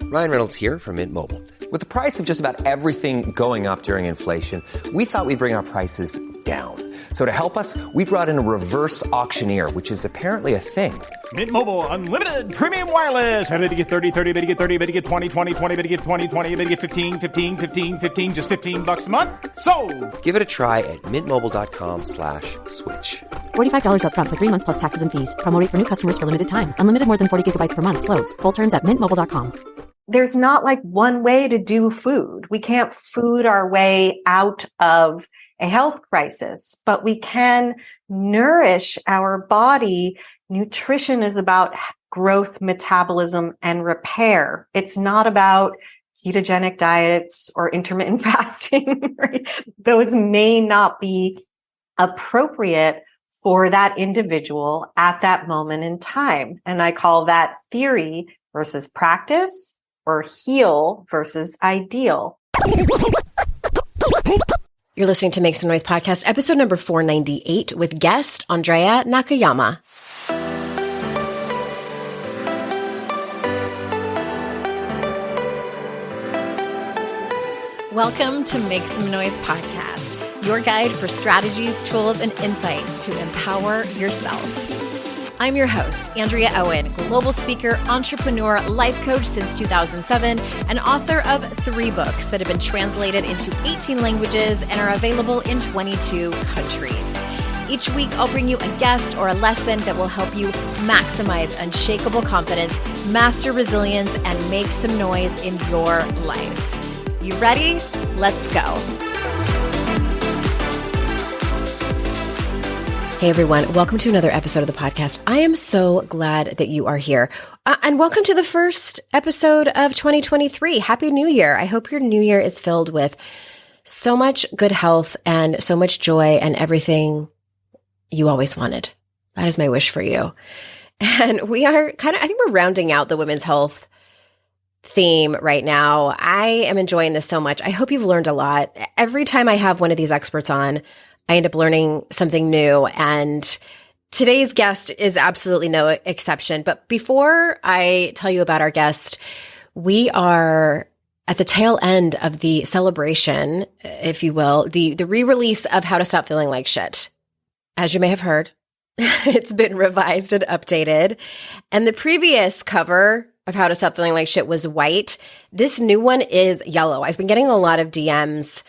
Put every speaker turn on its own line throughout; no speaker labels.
Ryan Reynolds here from Mint Mobile. With the price of just about everything going up during inflation, we thought we'd bring our prices down. So to help us, we brought in a reverse auctioneer, which is apparently a thing.
Mint Mobile Unlimited Premium Wireless. How to get 30, 30, bit to get 30, bit to get 20, 20, 20, bit to get 20, 20, bit to get 15, 15, 15, 15, just $15 a month? Sold!
Give it a try at mintmobile.com/switch.
$45 up front for 3 months plus taxes and fees. Promo rate for new customers for limited time. Unlimited more than 40 gigabytes per month. Slows full terms at mintmobile.com.
There's not like one way to do food. We can't food our way out of a health crisis, but we can nourish our body. Nutrition is about growth, metabolism, and repair. It's not about ketogenic diets or intermittent fasting. Right? Those may not be appropriate for that individual at that moment in time. And I call that theory versus practice, or heal versus ideal.
You're listening to Make Some Noise podcast, episode number 498 with guest Andrea Nakayama.
Welcome to Make Some Noise podcast, your guide for strategies, tools, and insight to empower yourself. I'm your host, Andrea Owen, global speaker, entrepreneur, life coach since 2007, and author of 3 books that have been translated into 18 languages and are available in 22 countries. Each week, I'll bring you a guest or a lesson that will help you maximize unshakable confidence, master resilience, and make some noise in your life. You ready? Let's go.
Hey everyone, welcome to another episode of the podcast. I am so glad that you are here. And welcome to the first episode of 2023. Happy New Year. I hope your new year is filled with so much good health and so much joy and everything you always wanted. That is my wish for you. And we are I think we're rounding out the women's health theme right now. I am enjoying this so much. I hope you've learned a lot. Every time I have one of these experts on, I end up learning something new, and today's guest is absolutely no exception. But before I tell you about our guest, we are at the tail end of the celebration, if you will, the re-release of How to Stop Feeling Like Shit. As you may have heard, it's been revised and updated. And the previous cover of How to Stop Feeling Like Shit was white. This new one is yellow. I've been getting a lot of DMs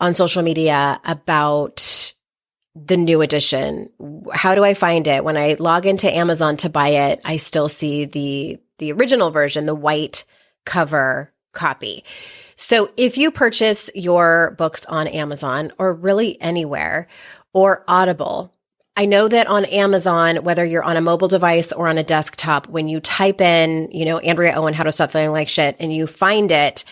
on social media about the new edition. How do I find it? When I log into Amazon to buy it, I still see the original version, the white cover copy. So if you purchase your books on Amazon or really anywhere, or Audible, I know that on Amazon, whether you're on a mobile device or on a desktop, when you type in, Andrea Owen, How to Stop Feeling Like Shit, and you find it,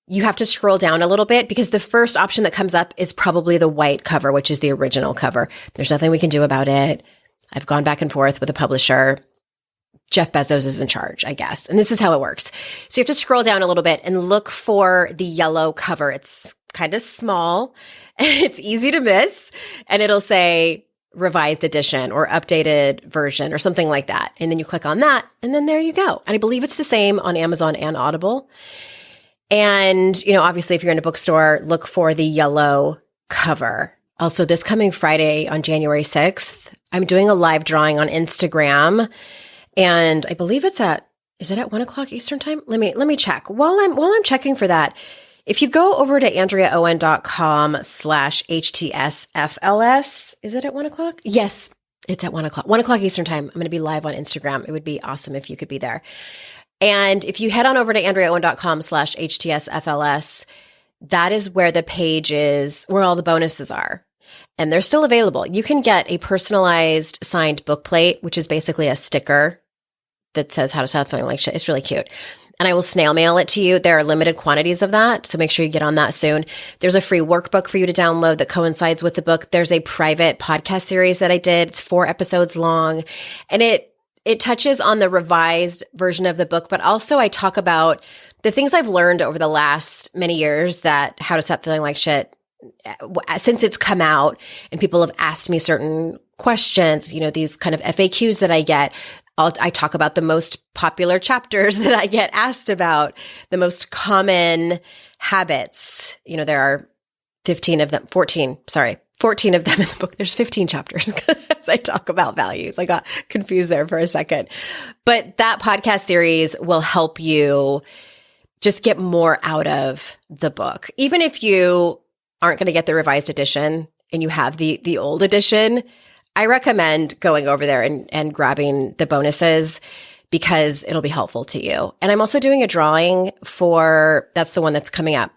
you have to scroll down a little bit because the first option that comes up is probably the white cover, which is the original cover. There's nothing we can do about it. I've gone back and forth with the publisher. Jeff Bezos is in charge, I guess. And this is how it works. So you have to scroll down a little bit and look for the yellow cover. It's kind of small. It's easy to miss. And it'll say revised edition or updated version or something like that. And then you click on that and then there you go. And I believe it's the same on Amazon and Audible. And, obviously if you're in a bookstore, look for the yellow cover. Also, this coming Friday on January 6th, I'm doing a live drawing on Instagram. And I believe is it at 1:00 Eastern time? Let me check. While I'm checking for that, if you go over to AndreaOwen.com/HTSFLS, is it at 1:00? Yes, it's at 1:00. 1:00 Eastern time. I'm going to be live on Instagram. It would be awesome if you could be there. And if you head on over to AndreaOwen.com/HTSFLS, that is where the page is, where all the bonuses are. And they're still available. You can get a personalized signed book plate, which is basically a sticker that says How to Stop Feeling Like Shit. It's really cute. And I will snail mail it to you. There are limited quantities of that, so make sure you get on that soon. There's a free workbook for you to download that coincides with the book. There's a private podcast series that I did. It's 4 episodes long. And it touches on the revised version of the book, but also I talk about the things I've learned over the last many years that How to Stop Feeling Like Shit, since it's come out and people have asked me certain questions, these kind of FAQs that I get. I talk about the most popular chapters that I get asked about, the most common habits. There are 14 of them in the book. There's 15 chapters as I talk about values. I got confused there for a second. But that podcast series will help you just get more out of the book. Even if you aren't going to get the revised edition and you have the old edition, I recommend going over there and grabbing the bonuses because it'll be helpful to you. And I'm also doing a drawing that's the one that's coming up.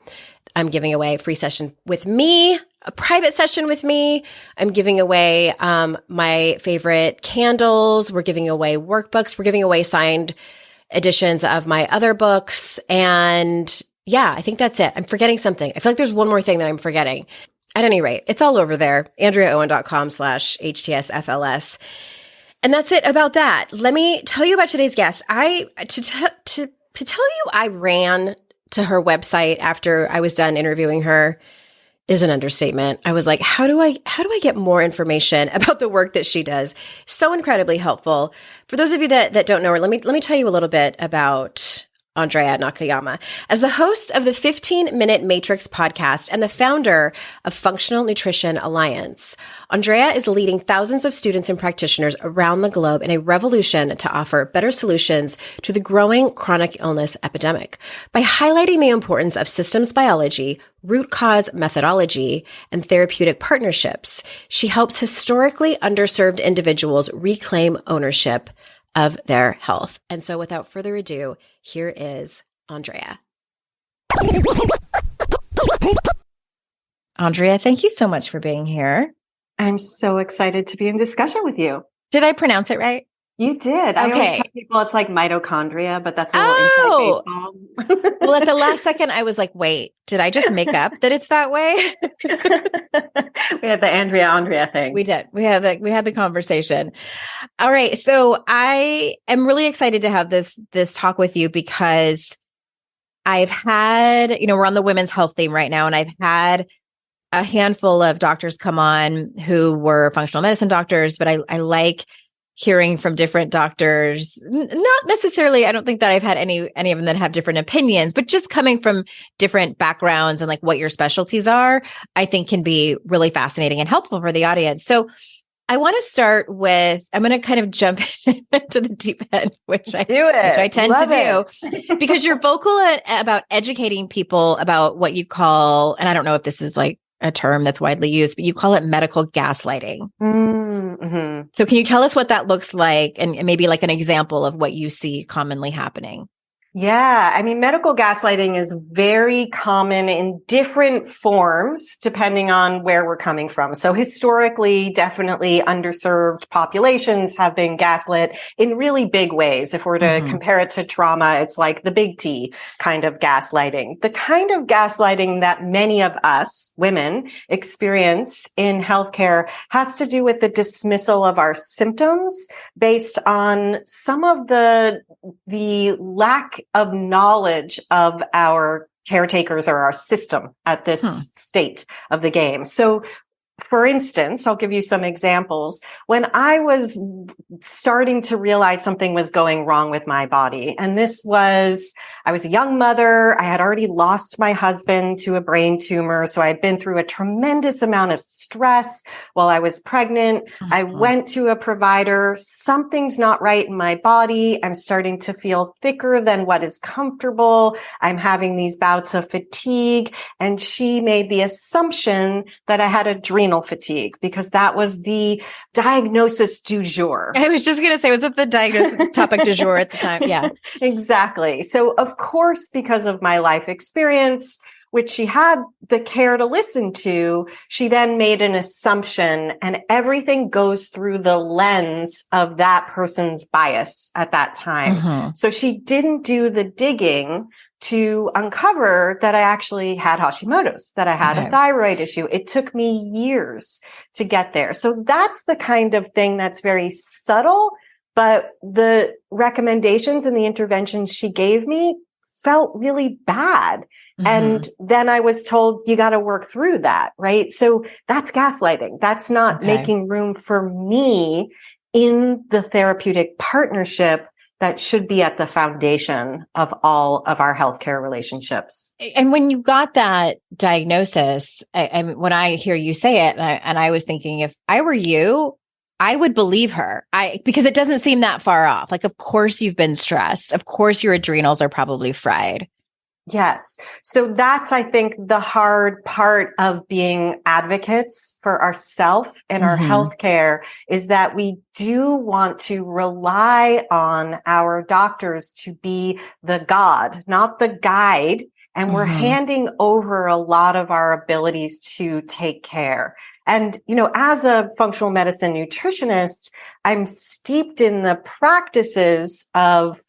I'm giving away a free session with me, a private session with me. I'm giving away my favorite candles. We're giving away workbooks. We're giving away signed editions of my other books. And yeah, I think that's it. I'm forgetting something. I feel like there's one more thing that I'm forgetting. At any rate, it's all over there, andreaowen.com/HTSFLS. And that's it about that. Let me tell you about today's guest. To tell you I ran to her website after I was done interviewing her is an understatement. I was like, how do I get more information about the work that she does? So incredibly helpful. For those of you that don't know her, let me tell you a little bit about Andrea Nakayama. As the host of the 15-Minute Matrix podcast and the founder of Functional Nutrition Alliance, Andrea is leading thousands of students and practitioners around the globe in a revolution to offer better solutions to the growing chronic illness epidemic. By highlighting the importance of systems biology, root cause methodology, and therapeutic partnerships, she helps historically underserved individuals reclaim ownership of their health. And so without further ado, here is Andrea.
Andrea, thank you so much for being here.
I'm so excited to be in discussion with you.
Did I pronounce it right?
You did. I always tell people it's like mitochondria, but that's a little inside baseball.
Well, at the last second, I was like, wait, did I just make up that it's that way?
We had the Andrea thing.
We did. We had the conversation. All right. So I am really excited to have this talk with you because I've had, we're on the women's health theme right now, and I've had a handful of doctors come on who were functional medicine doctors, but I like hearing from different doctors, not necessarily, I don't think that I've had any of them that have different opinions, but just coming from different backgrounds and like what your specialties are, I think can be really fascinating and helpful for the audience. So I want to start with, I'm going to kind of jump into the deep end, which I tend to do, because you're vocal about educating people about what you call, and I don't know if this is like a term that's widely used, but you call it medical gaslighting. Mm-hmm. So can you tell us what that looks like and maybe like an example of what you see commonly happening?
Yeah. I mean, medical gaslighting is very common in different forms, depending on where we're coming from. So historically, definitely underserved populations have been gaslit in really big ways. If we're to compare it to trauma, it's like the big T kind of gaslighting. The kind of gaslighting that many of us women experience in healthcare has to do with the dismissal of our symptoms based on some of the lack of knowledge of our caretakers or our system at this state of the game. So, for instance, I'll give you some examples. When I was starting to realize something was going wrong with my body, and I was a young mother. I had already lost my husband to a brain tumor. So I had been through a tremendous amount of stress while I was pregnant. I went to a provider. Something's not right in my body. I'm starting to feel thicker than what is comfortable. I'm having these bouts of fatigue. And she made the assumption that I had adrenal fatigue because that was the diagnosis du jour.
I was just going to say, was it the diagnosis topic du jour at the time? Yeah,
exactly. So of course, because of my life experience, which she had the care to listen to, she then made an assumption and everything goes through the lens of that person's bias at that time. So she didn't do the digging to uncover that I actually had Hashimoto's, that I had a thyroid issue. It took me years to get there. So that's the kind of thing that's very subtle, but the recommendations and the interventions she gave me felt really bad. And then I was told, you got to work through that, right? So that's gaslighting. That's not making room for me in the therapeutic partnership that should be at the foundation of all of our healthcare relationships.
And when you got that diagnosis, when I hear you say it, and I was thinking, if I were you, I would believe her. Because it doesn't seem that far off. Like, of course you've been stressed. Of course your adrenals are probably fried.
Yes. So that's, I think, the hard part of being advocates for ourselves and our healthcare is that we do want to rely on our doctors to be the God, not the guide. And we're handing over a lot of our abilities to take care. And, as a functional medicine nutritionist, I'm steeped in the practices of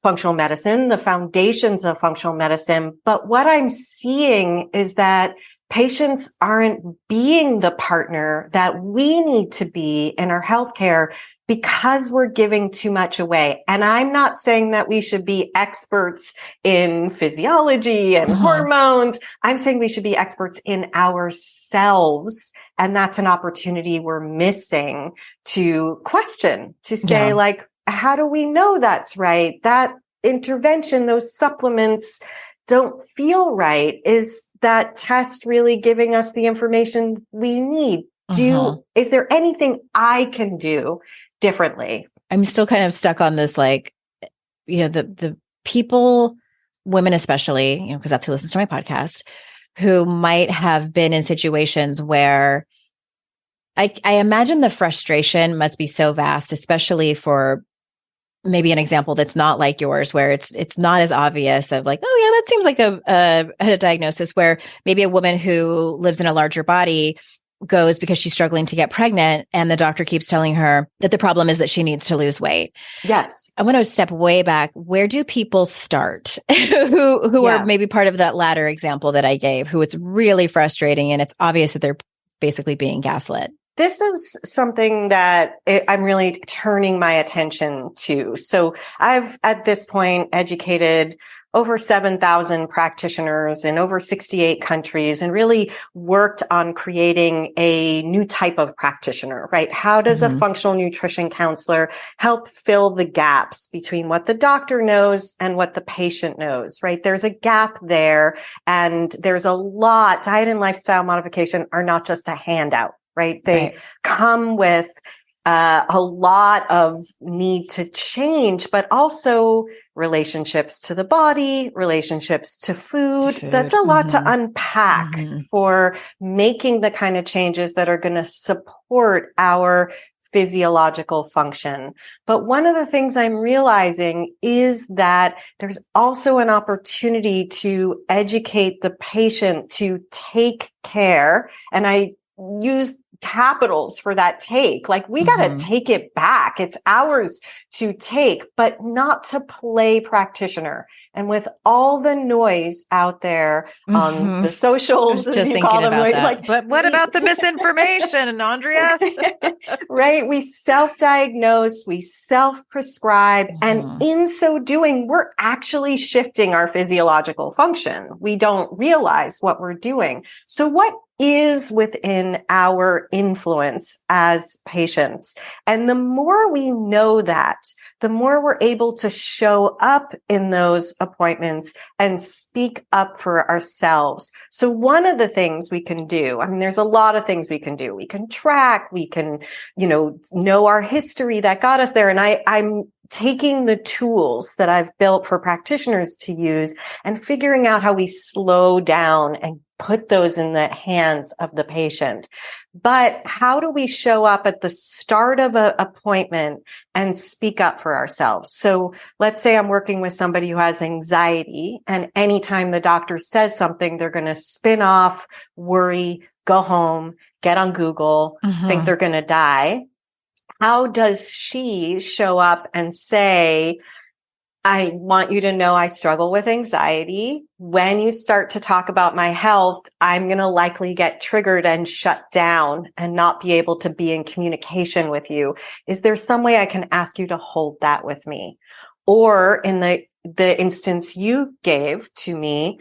functional medicine, the foundations of functional medicine. But what I'm seeing is that patients aren't being the partner that we need to be in our healthcare because we're giving too much away. And I'm not saying that we should be experts in physiology and hormones. I'm saying we should be experts in ourselves. And that's an opportunity we're missing to question, to say how do we know that's right? That intervention, those supplements don't feel right. Is that test really giving us the information we need? Is there anything I can do differently?
I'm still kind of stuck on this, the people, women especially, because that's who listens to my podcast, who might have been in situations where I imagine the frustration must be so vast, especially for maybe an example that's not like yours, where it's not as obvious of like, oh yeah, that seems like a diagnosis, where maybe a woman who lives in a larger body goes because she's struggling to get pregnant, and the doctor keeps telling her that the problem is that she needs to lose weight.
Yes.
I want to step way back. Where do people start who are maybe part of that latter example that I gave, who it's really frustrating and it's obvious that they're basically being gaslit?
This is something that I'm really turning my attention to. So I've, at this point, educated over 7,000 practitioners in over 68 countries and really worked on creating a new type of practitioner, right? How does a functional nutrition counselor help fill the gaps between what the doctor knows and what the patient knows, right? There's a gap there, and there's a lot. Diet and lifestyle modification are not just a handout. Right. They come with a lot of need to change, but also relationships to the body, relationships to food. That's a lot to unpack for making the kind of changes that are going to support our physiological function. But one of the things I'm realizing is that there's also an opportunity to educate the patient to take care. And I use capitals for that take. Like, we got to take it back. It's ours to take, but not to play practitioner. And with all the noise out there on the socials, as you call them,
like, but what about the misinformation, Andrea?
Right? We self-diagnose, we self-prescribe, and in so doing, we're actually shifting our physiological function. We don't realize what we're doing. So what is within our influence as patients? And the more we know that, the more we're able to show up in those appointments and speak up for ourselves. So one of the things we can do, I mean, there's a lot of things we can do. We can track, we can, know our history that got us there. And I'm taking the tools that I've built for practitioners to use and figuring out how we slow down and put those in the hands of the patient. But how do we show up at the start of an appointment and speak up for ourselves? So let's say I'm working with somebody who has anxiety, and anytime the doctor says something, they're going to spin off, worry, go home, get on Google, think they're going to die. How does she show up and say, I want you to know I struggle with anxiety. When you start to talk about my health, I'm going to likely get triggered and shut down and not be able to be in communication with you. Is there some way I can ask you to hold that with me? Or in the instance you gave to me,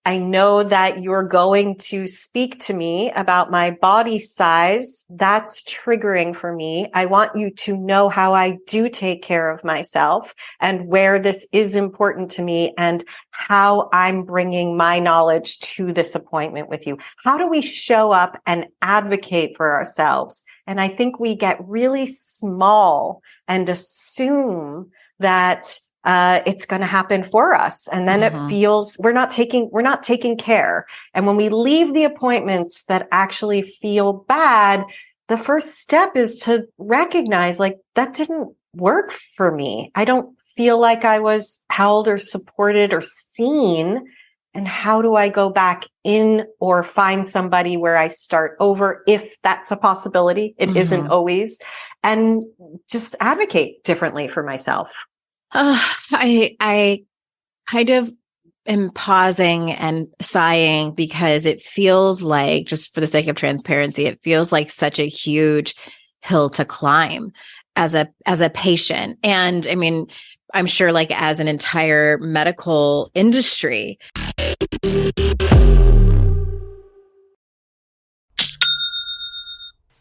I know that you're going to speak to me about my body size. That's triggering for me. I want you to know how I do take care of myself and where this is important to me and how I'm bringing my knowledge to this appointment with you. How do we show up and advocate for ourselves? And I think we get really small and assume that it's going to happen for us. And then it feels we're not taking care. And when we leave the appointments that actually feel bad, the first step is to recognize like that didn't work for me. I don't feel like I was held or supported or seen. And how do I go back in or find somebody where I start over if that's a possibility? It isn't always. And just advocate differently for myself.
I kind of am pausing and sighing because it feels like, just for the sake of transparency, it feels like such a huge hill to climb as a patient. And I mean, I'm sure like as an entire medical industry.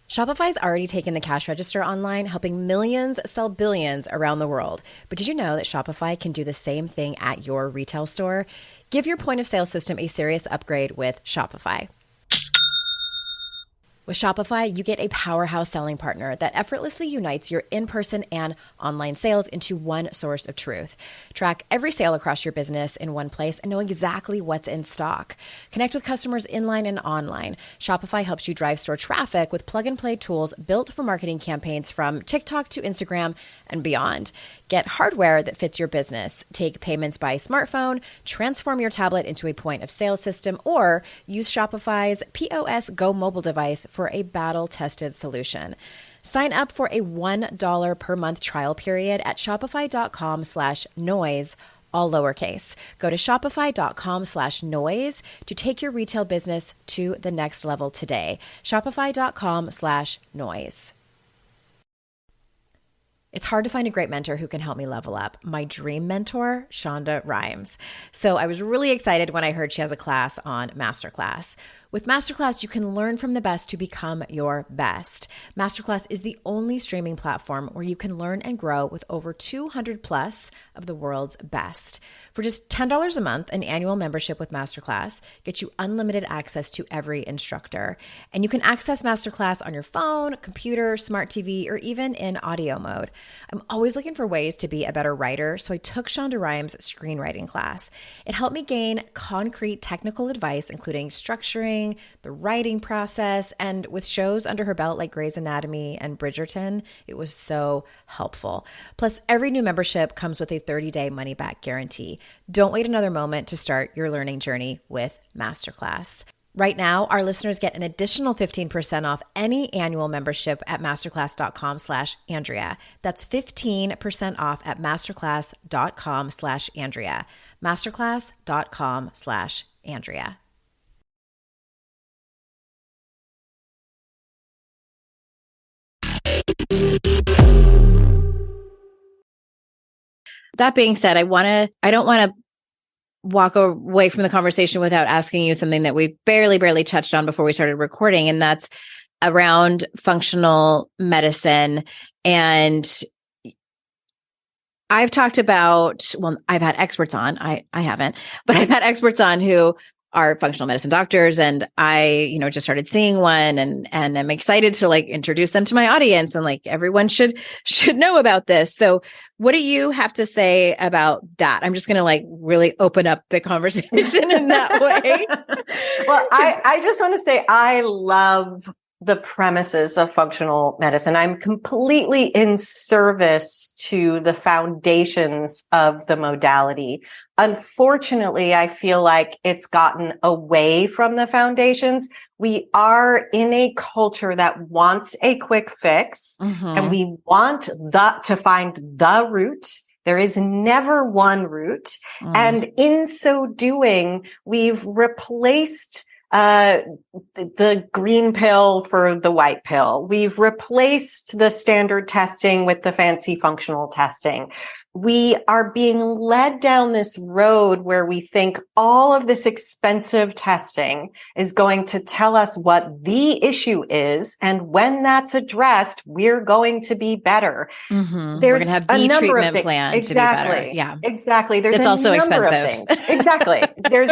Shopify's already taken the cash register online, helping millions sell billions around the world. But did you know that Shopify can do the same thing at your retail store? Give your point of sale system a serious upgrade with Shopify. With Shopify, you get a powerhouse selling partner that effortlessly unites your in-person and online sales into one source of truth. Track every sale across your business in one place and know exactly what's in stock. Connect with customers inline and online. Shopify helps you drive store traffic with plug-and-play tools built for marketing campaigns from TikTok to Instagram and beyond. Get hardware that fits your business. Take payments by smartphone, transform your tablet into a point of sale system, or use Shopify's POS Go mobile device for a battle-tested solution. Sign up for a $1 per month trial period at shopify.com/noise, all lowercase. Go to shopify.com/noise to take your retail business to the next level today. Shopify.com/noise. It's hard to find a great mentor who can help me level up. My dream mentor, Shonda Rhimes. So I was really excited when I heard she has a class on Masterclass. With Masterclass, you can learn from the best to become your best. Masterclass is the only streaming platform where you can learn and grow with over 200 plus of the world's best. For just $10 a month, an annual membership with Masterclass gets you unlimited access to every instructor. And you can access Masterclass on your phone, computer, smart TV, or even in audio mode. I'm always looking for ways to be a better writer, so I took Shonda Rhimes' screenwriting class. It helped me gain concrete technical advice, including structuring, the writing process, and with shows under her belt like Grey's Anatomy and Bridgerton, it was so helpful. Plus, every new membership comes with a 30-day money-back guarantee. Don't wait another moment to start your learning journey with Masterclass. Right now, our listeners get an additional 15% off any annual membership at masterclass.com/Andrea. That's 15% off at masterclass.com/Andrea. Masterclass.com/Andrea.
That being said, I don't want to walk away from the conversation without asking you something that we barely touched on before we started recording, and that's around functional medicine. And I've talked about, well, I've had experts on, I haven't, but I've had experts on who are functional medicine doctors. And I, just started seeing one and I'm excited to like introduce them to my audience, and like everyone should know about this. So what do you have to say about that? I'm just going to like really open up the conversation in that way.
Well, I just want to say, I love the premises of functional medicine. I'm completely in service to the foundations of the modality. Unfortunately, I feel like it's gotten away from the foundations. We are in a culture that wants a quick fix, and we want to find the root. There is never one root. And in so doing, we've replaced the green pill for the white pill. We've replaced the standard testing with the fancy functional testing. we are being led down this road where we think all of this expensive testing is going to tell us what the issue is. And when that's addressed, we're going to be better.
Mm-hmm.
There's
we're going to have the treatment plan
exactly,
to be better. Yeah,
exactly. There's
it's
a
also
number
expensive.
of things. Exactly.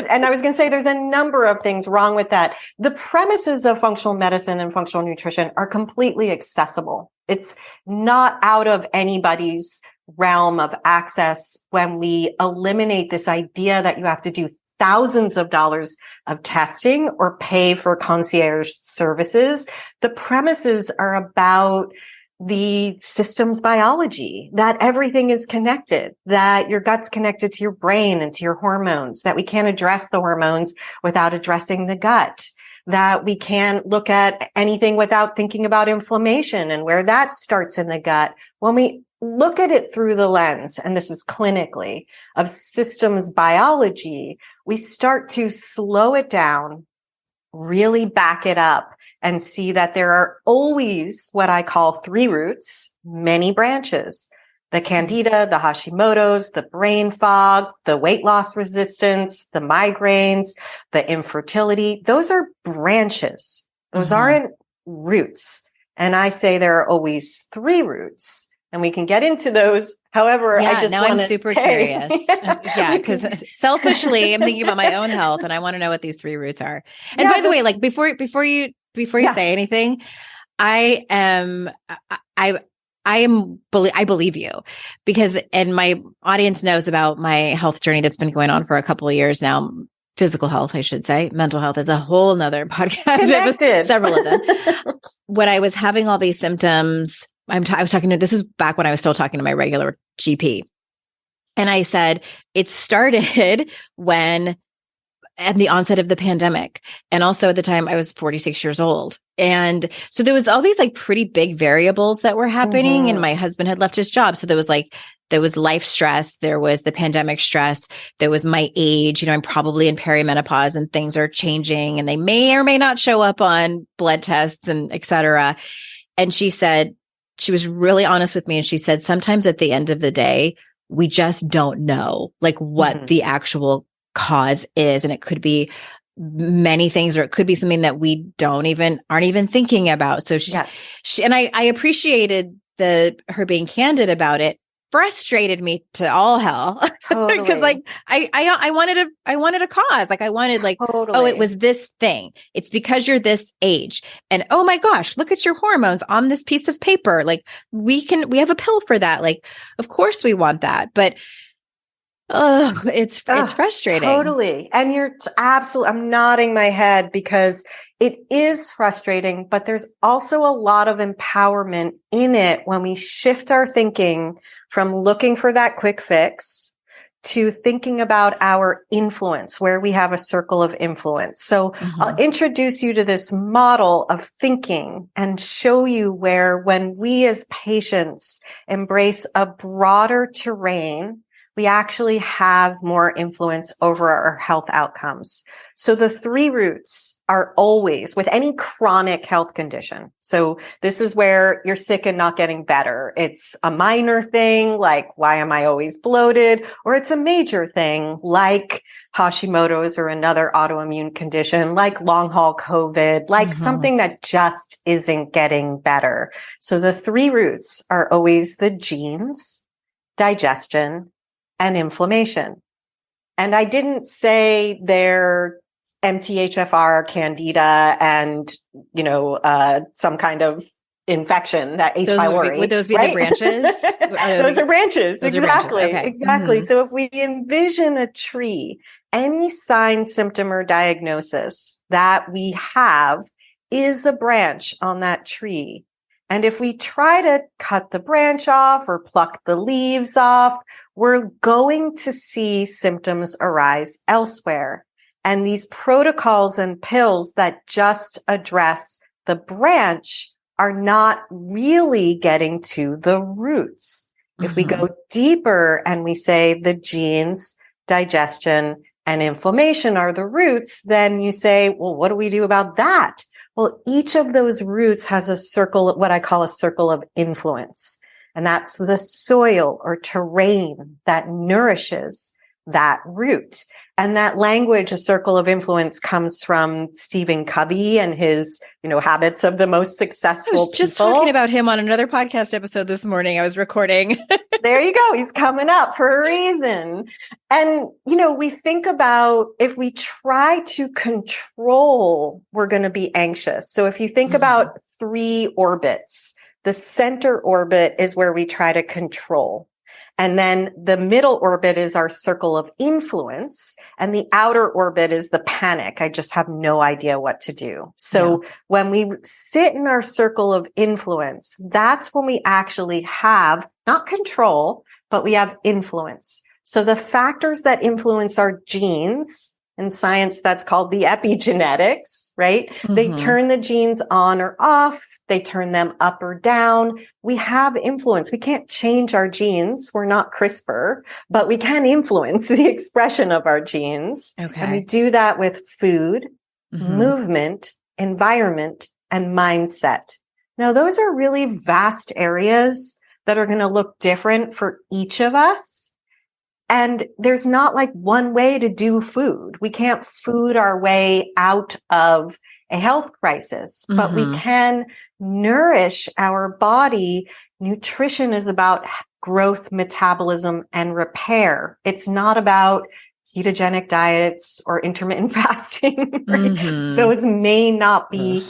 And I was going to say there's a number of things wrong with that. The premises of functional medicine and functional nutrition are completely accessible. It's not out of anybody's realm of access when we eliminate this idea that you have to do thousands of dollars of testing or pay for concierge services. The premises are about the systems biology, that everything is connected, that your gut's connected to your brain and to your hormones, that we can't address the hormones without addressing the gut, that we can't look at anything without thinking about inflammation and where that starts in the gut. When we look at it through the lens, and this is clinically, of systems biology, we start to slow it down, really back it up, and see that there are always what I call three roots, many branches. The Candida, the Hashimoto's, the brain fog, the weight loss resistance, the migraines, the infertility. Those are branches. Those aren't roots. And I say there are always three roots. And we can get into those. However, I just
now I'm super curious. Yeah, because selfishly, I'm thinking about my own health, and I want to know what these three roots are. And by the way, like before you say anything, I believe you, because, and my audience knows about my health journey that's been going on for a couple of years now. Physical health, I should say. Mental health is a whole nother podcast. Several of them. When I was having all these symptoms, I was talking to, this is back when I was still talking to my regular GP. And I said, it started at the onset of the pandemic. And also at the time I was 46 years old. And so there was all these like pretty big variables that were happening. And my husband had left his job. So there was life stress. There was the pandemic stress. There was my age. I'm probably in perimenopause and things are changing and they may or may not show up on blood tests and et cetera. And she said, she was really honest with me. And she said, sometimes at the end of the day, we just don't know like what the actual cause is. And it could be many things, or it could be something that we aren't even thinking about. So she and I appreciated her being candid about it. Frustrated me to all hell.
Totally.
Because like I wanted a cause. Like I wanted like,
totally.
Oh, it was this thing. It's because you're this age. And oh my gosh, look at your hormones on this piece of paper. Like we have a pill for that. Like, of course we want that. But it's frustrating.
Totally. And you're absolutely, I'm nodding my head because it is frustrating, but there's also a lot of empowerment in it when we shift our thinking from looking for that quick fix to thinking about our influence, where we have a circle of influence. So I'll introduce you to this model of thinking and show you where, when we as patients embrace a broader terrain, we actually have more influence over our health outcomes. So the three roots are always with any chronic health condition. So this is where you're sick and not getting better. It's a minor thing, like, why am I always bloated? Or it's a major thing, like Hashimoto's or another autoimmune condition, like long haul COVID, like something that just isn't getting better. So the three roots are always the genes, digestion, and inflammation. And I didn't say they're MTHFR, Candida, and, some kind of infection, that H. pylori.
Would those be the branches?
Those are branches.
Those
exactly.
Are branches. Okay.
Exactly. So if we envision a tree, any sign, symptom, or diagnosis that we have is a branch on that tree. And if we try to cut the branch off or pluck the leaves off, we're going to see symptoms arise elsewhere. And these protocols and pills that just address the branch are not really getting to the roots. If we go deeper and we say the genes, digestion, and inflammation are the roots, then you say, well, what do we do about that? Well, each of those roots has a circle, what I call a circle of influence. And that's the soil or terrain that nourishes that root. And that language, a circle of influence, comes from Stephen Covey and his, habits of the most successful
I was just
people.
talking about him on another podcast episode this morning. I was recording.
There you go. He's coming up for a reason. And, we think about if we try to control, we're going to be anxious. So if you think about 3 orbits, the center orbit is where we try to control. And then the middle orbit is our circle of influence. And the outer orbit is the panic. I just have no idea what to do. So when we sit in our circle of influence, that's when we actually have not control, but we have influence. So the factors that influence our genes, in science, that's called the epigenetics, right? They turn the genes on or off. They turn them up or down. We have influence. We can't change our genes. We're not CRISPR, but we can influence the expression of our genes.
Okay.
And we do that with food, movement, environment, and mindset. Now, those are really vast areas that are going to look different for each of us. And there's not like one way to do food. We can't food our way out of a health crisis, but we can nourish our body. Nutrition is about growth, metabolism, and repair. It's not about ketogenic diets or intermittent fasting. Right? Those may not be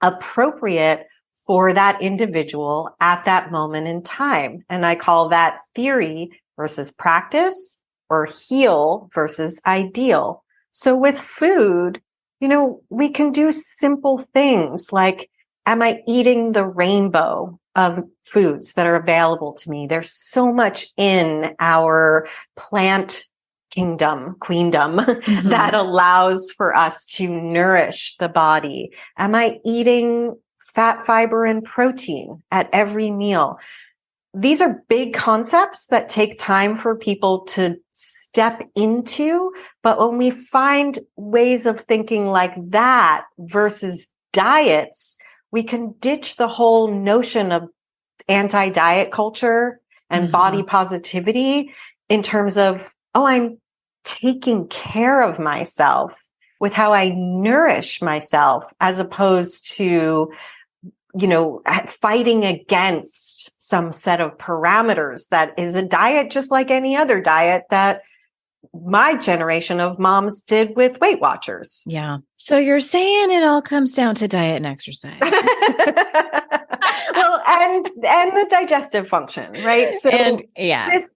appropriate for that individual at that moment in time. And I call that theory versus practice, or heal versus ideal. So with food, we can do simple things like, am I eating the rainbow of foods that are available to me? There's so much in our plant queendom that allows for us to nourish the body. Am I eating fat, fiber, and protein at every meal? These are big concepts that take time for people to step into. But when we find ways of thinking like that versus diets, we can ditch the whole notion of anti-diet culture and body positivity in terms of, I'm taking care of myself with how I nourish myself, as opposed to fighting against some set of parameters that is a diet just like any other diet that my generation of moms did with Weight Watchers.
Yeah. So you're saying it all comes down to diet and exercise.
Well, and the digestive function, right? So,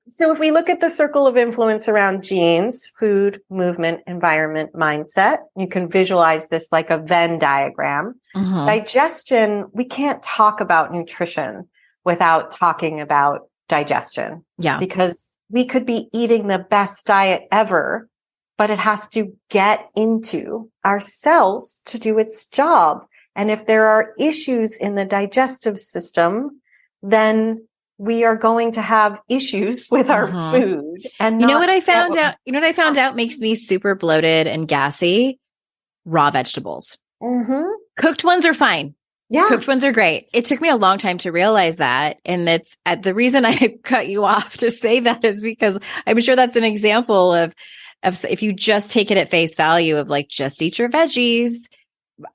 so if we look at the circle of influence around genes, food, movement, environment, mindset, you can visualize this like a Venn diagram. Digestion, we can't talk about nutrition without talking about digestion.
Yeah.
Because we could be eating the best diet ever, but it has to get into our cells to do its job. And if there are issues in the digestive system, then we are going to have issues with our food. And
you know what I found out? You know what I found out makes me super bloated and gassy? Raw vegetables. Cooked ones are fine.
Yeah.
Cooked ones are great. It took me a long time to realize that. And that's the reason I cut you off to say that is because I'm sure that's an example of if you just take it at face value of like, just eat your veggies.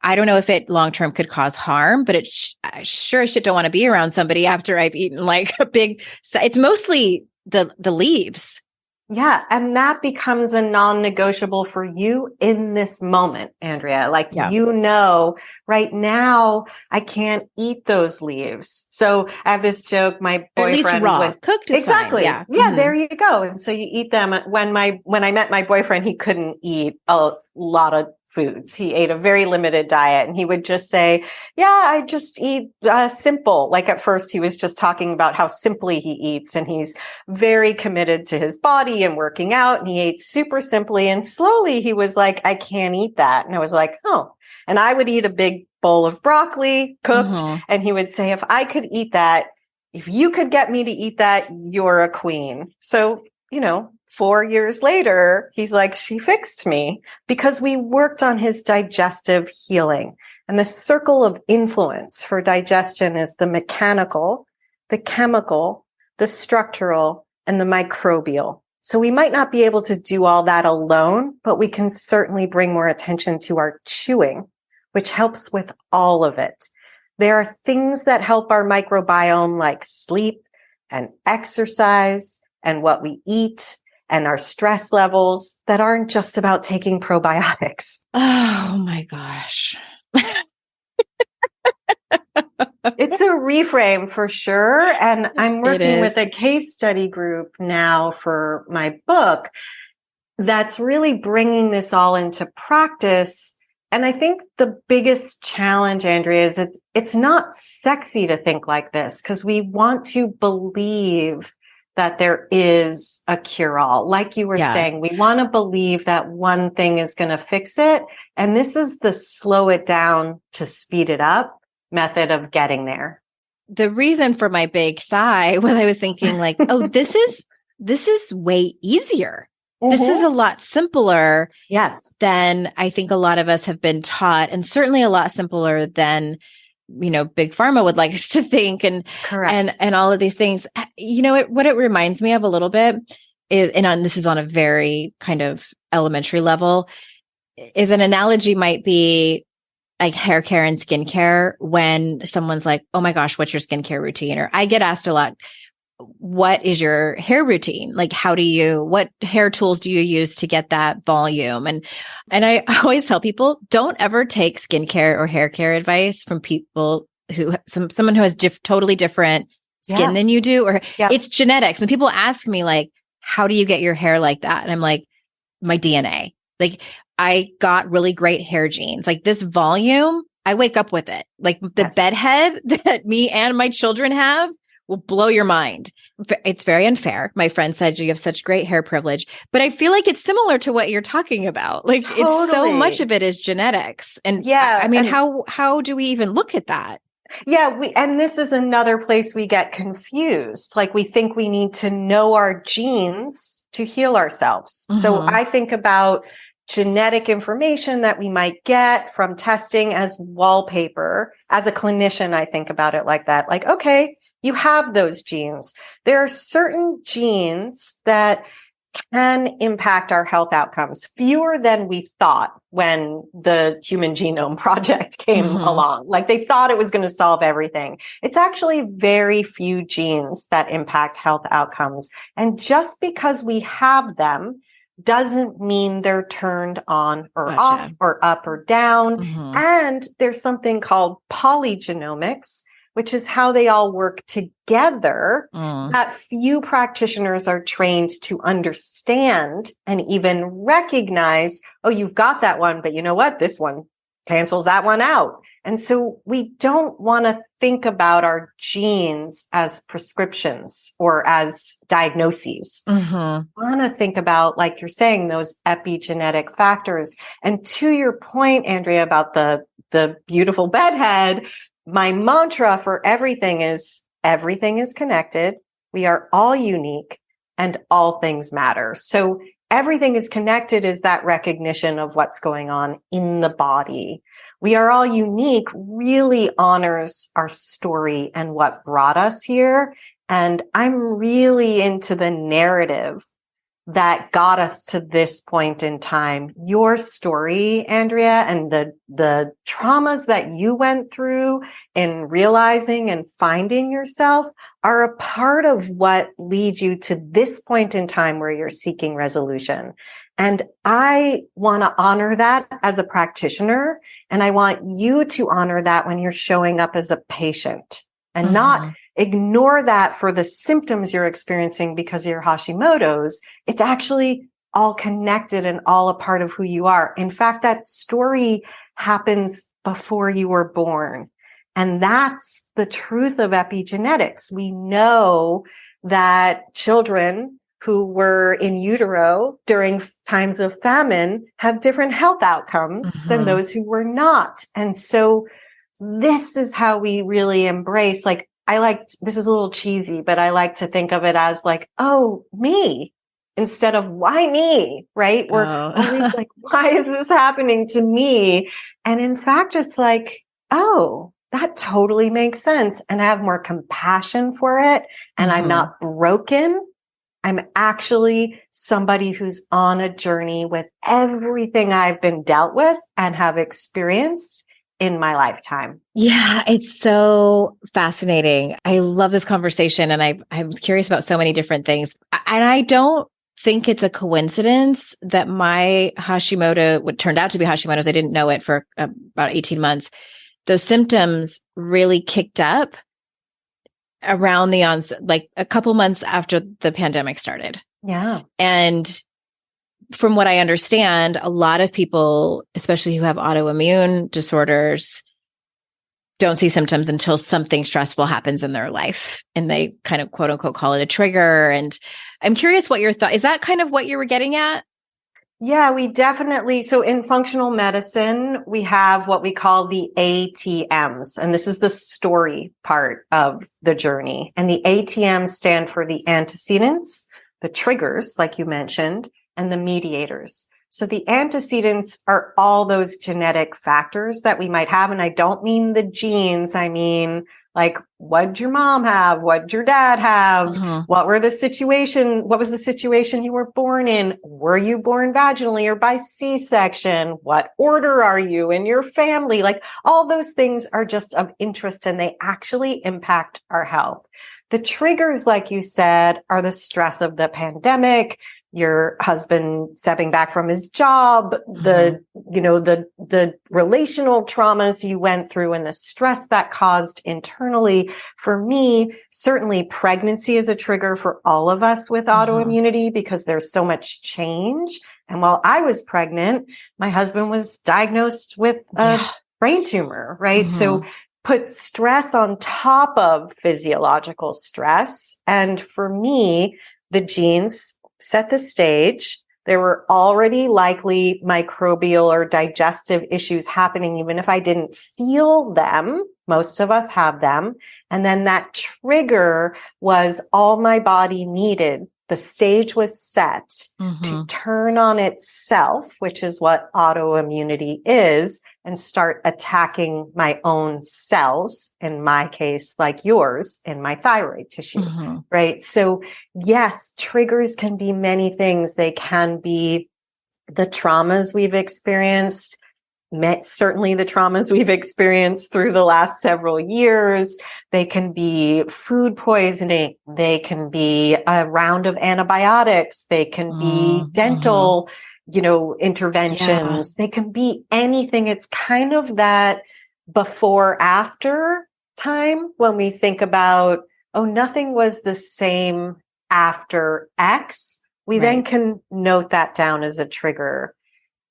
I don't know if it long-term could cause harm, but I sure as shit don't want to be around somebody after I've eaten like a big, it's mostly the leaves.
Yeah. And that becomes a non-negotiable for you in this moment, Andrea. Like, right now I can't eat those leaves. So I have this joke, my boyfriend.
Or at least raw. Cooked is
exactly.
Fine.
Yeah. There you go. And so you eat them. When I met my boyfriend, he couldn't eat a lot of foods. He ate a very limited diet, and he would just say, I just eat simple. Like at first he was just talking about how simply he eats, and he's very committed to his body and working out, and he ate super simply, and slowly he was like, I can't eat that. And I was like, oh, and I would eat a big bowl of broccoli cooked. And he would say, if I could eat that, if you could get me to eat that, you're a queen. So, 4 years later, he's like, she fixed me, because we worked on his digestive healing. And the circle of influence for digestion is the mechanical, the chemical, the structural, and the microbial. So we might not be able to do all that alone, but we can certainly bring more attention to our chewing, which helps with all of it. There are things that help our microbiome like sleep and exercise and what we eat and our stress levels that aren't just about taking probiotics.
Oh my gosh.
It's a reframe for sure. And I'm working with a case study group now for my book that's really bringing this all into practice. And I think the biggest challenge, Andrea, is it's not sexy to think like this because we want to believe that there is a cure-all. Like you were saying, we want to believe that one thing is going to fix it. And this is the slow it down to speed it up method of getting there.
The reason for my big sigh was I was thinking like, oh, this is way easier. Mm-hmm. This is a lot simpler.
Yes.
Than I think a lot of us have been taught, and certainly a lot simpler than, big pharma would like us to think, and
correct.
And all of these things. What it reminds me of a little bit is, this is on a very kind of elementary level, is an analogy might be like hair care and skincare. When someone's like, "Oh my gosh, what's your skincare routine?" Or I get asked a lot, what is your hair routine? Like, what hair tools do you use to get that volume? And I always tell people, don't ever take skincare or hair care advice from people someone who has totally different skin than you do, or it's genetics. And people ask me like, how do you get your hair like that? And I'm like, my DNA, like I got really great hair genes, like this volume, I wake up with it. Like the bedhead that me and my children have will blow your mind. It's very unfair. My friend said you have such great hair privilege, but I feel like it's similar to what you're talking about. Like it's so much of it is genetics. And how do we even look at that?
Yeah. And this is another place we get confused. Like we think we need to know our genes to heal ourselves. Mm-hmm. So I think about genetic information that we might get from testing as wallpaper. As a clinician, I think about it like that. Like, okay, you have those genes. There are certain genes that can impact our health outcomes, fewer than we thought when the Human Genome Project came along. Like they thought it was going to solve everything. It's actually very few genes that impact health outcomes. And just because we have them doesn't mean they're turned on or off or up or down. And there's something called polygenomics, which is how they all work together, that few practitioners are trained to understand and even recognize, oh, you've got that one, but you know what? This one cancels that one out. And so we don't want to think about our genes as prescriptions or as diagnoses. We want to think about, like you're saying, those epigenetic factors. And to your point, Andrea, about the beautiful bedhead, my mantra for everything is connected. We are all unique and all things matter. So everything is connected is that recognition of what's going on in the body. We are all unique really honors our story and what brought us here. And I'm really into the narrative that got us to this point in time. Your story, Andrea, and the traumas that you went through in realizing and finding yourself are a part of what leads you to this point in time where you're seeking resolution. And I want to honor that as a practitioner. And I want you to honor that when you're showing up as a patient and not ignore that for the symptoms you're experiencing because of your Hashimoto's. It's actually all connected and all a part of who you are. In fact, that story happens before you were born. And that's the truth of epigenetics. We know that children who were in utero during times of famine have different health outcomes than those who were not. And so this is how we really embrace, this is a little cheesy, but I like to think of it as like, oh, me, instead of why me, right? We're always like, why is this happening to me? And in fact, it's like, oh, that totally makes sense. And I have more compassion for it. And I'm not broken. I'm actually somebody who's on a journey with everything I've been dealt with and have experienced in my lifetime.
Yeah, it's so fascinating. I love this conversation, and I was curious about so many different things. And I don't think it's a coincidence that my Hashimoto, what turned out to be Hashimoto's, I didn't know it for about 18 months. Those symptoms really kicked up around the onset, like a couple months after the pandemic started.
Yeah.
And from what I understand, a lot of people, especially who have autoimmune disorders, don't see symptoms until something stressful happens in their life, and they kind of quote unquote call it a trigger. And I'm curious what your thought is. That kind of what you were getting at?
Yeah, we definitely. So in functional medicine, we have what we call the ATMs, and this is the story part of the journey. And the ATMs stand for the antecedents, the triggers, like you mentioned, and the mediators. So the antecedents are all those genetic factors that we might have. And I don't mean the genes. I mean, like, what'd your mom have? What'd your dad have? What was the situation you were born in? Were you born vaginally or by C-section? What order are you in your family? Like, all those things are just of interest, and they actually impact our health. The triggers, like you said, are the stress of the pandemic, your husband stepping back from his job, the relational traumas you went through, and the stress that caused internally. For me, certainly pregnancy is a trigger for all of us with autoimmunity, because there's so much change. And while I was pregnant, my husband was diagnosed with a brain tumor, right? So put stress on top of physiological stress. And for me, the genes set the stage. There were already likely microbial or digestive issues happening, even if I didn't feel them. Most of us have them. And then that trigger was all my body needed. The stage was set to turn on itself, which is what autoimmunity is, and start attacking my own cells, in my case, like yours, in my thyroid tissue, right? So yes, triggers can be many things. They can be the traumas we've experienced, certainly the traumas we've experienced through the last several years. They can be food poisoning. They can be a round of antibiotics. They can be dental, interventions. They can be anything. It's kind of that before after time when we think about, oh, nothing was the same after X. We then can note that down as a trigger.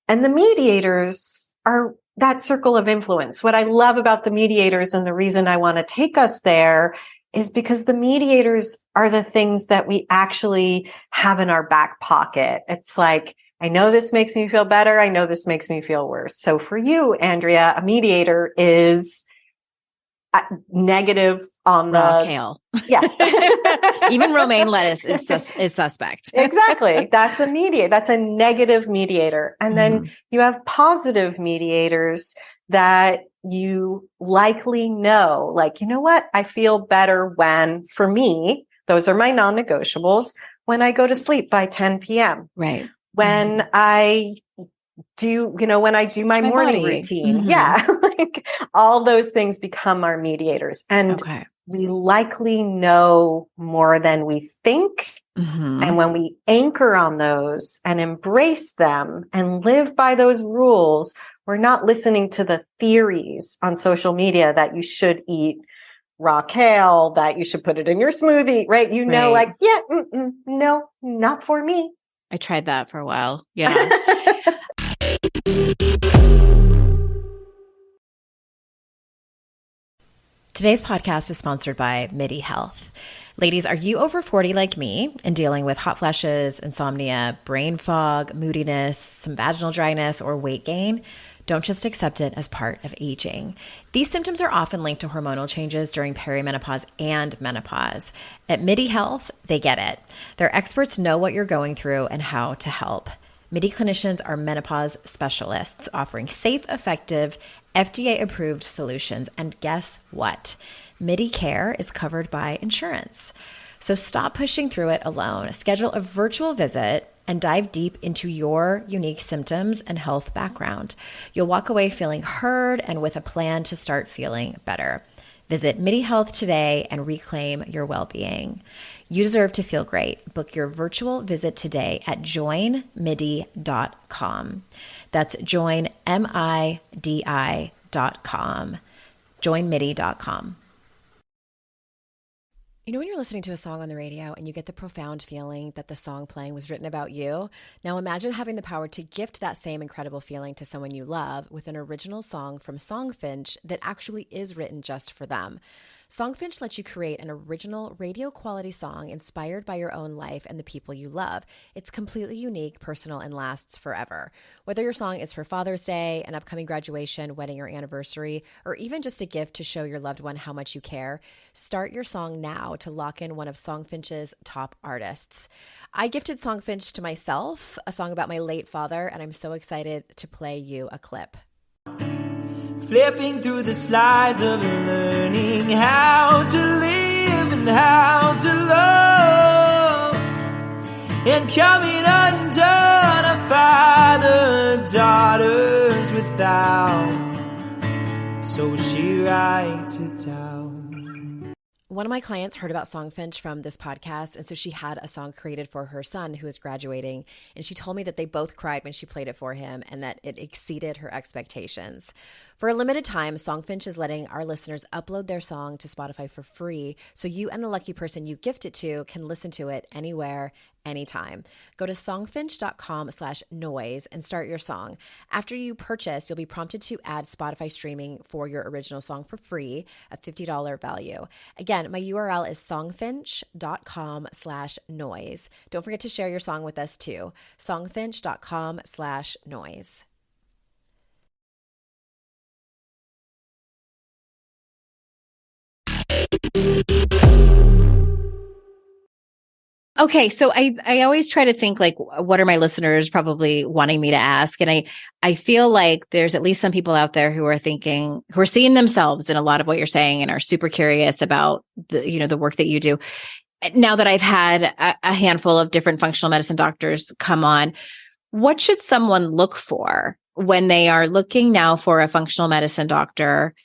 And the mediators are that circle of influence. What I love about the mediators, and the reason I want to take us there, is because the mediators are the things that we actually have in our back pocket. It's like, I know this makes me feel better. I know this makes me feel worse. So for you, Andrea, a mediator is negative on
raw
the
kale.
Yeah.
Even romaine lettuce is suspect.
Exactly. That's a mediator. That's a negative mediator. And then you have positive mediators that you likely know, like, you know what? I feel better when, for me, those are my non-negotiables, when I go to sleep by 10 p.m.
Right.
When I do, when I do my morning routine. Yeah. Like, all those things become our mediators. And we likely know more than we think. And when we anchor on those and embrace them and live by those rules, we're not listening to the theories on social media that you should eat raw kale, that you should put it in your smoothie, right? Like, no, not for me.
I tried that for a while. Yeah. Today's podcast is sponsored by MIDI Health. Ladies, are you over 40 like me and dealing with hot flashes, insomnia, brain fog, moodiness, some vaginal dryness, or weight gain? Don't just accept it as part of aging. These symptoms are often linked to hormonal changes during perimenopause and menopause. At MIDI Health, they get it. Their experts know what you're going through and how to help. MIDI clinicians are menopause specialists offering safe, effective,
FDA-approved solutions. And guess what? MIDI Care is covered by insurance. So stop pushing through it alone. Schedule a virtual visit and dive deep into your unique symptoms and health background. You'll walk away feeling heard and with a plan to start feeling better. Visit MIDI Health today and reclaim your well-being. You deserve to feel great. Book your virtual visit today at joinmidi.com. That's joinmidi.com. joinmidi.com. You know when you're listening to a song on the radio and you get the profound feeling that the song playing was written about you? Now imagine having the power to gift that same incredible feeling to someone you love with an original song from Songfinch that actually is written just for them. Songfinch lets you create an original radio quality song inspired by your own life and the people you love. It's completely unique, personal, and lasts forever. Whether your song is for Father's Day, an upcoming graduation, wedding, or anniversary, or even just a gift to show your loved one how much you care, start your song now to lock in one of Songfinch's top artists. I gifted Songfinch to myself, a song about my late father, and I'm so excited to play you a clip.
Flipping through the slides of learning how to live and how to love, and coming undone a father, daughters without, so she writes it down.
One of my clients heard about Songfinch from this podcast, and so she had a song created for her son who was graduating, and she told me that they both cried when she played it for him and that it exceeded her expectations. For a limited time, Songfinch is letting our listeners upload their song to Spotify for free, so you and the lucky person you gift it to can listen to it anywhere, anytime. Go to songfinch.com/noise and start your song. After you purchase, you'll be prompted to add Spotify streaming for your original song for free, a $50 value. Again, my URL is songfinch.com/noise. Don't forget to share your song with us too. songfinch.com/noise.
Okay, so I always try to think like, what are my listeners probably wanting me to ask? And I feel like there's at least some people out there who are thinking, who are seeing themselves in a lot of what you're saying and are super curious about the work that you do. Now that I've had a handful of different functional medicine doctors come on, what should someone look for when they are looking now for a functional medicine doctor?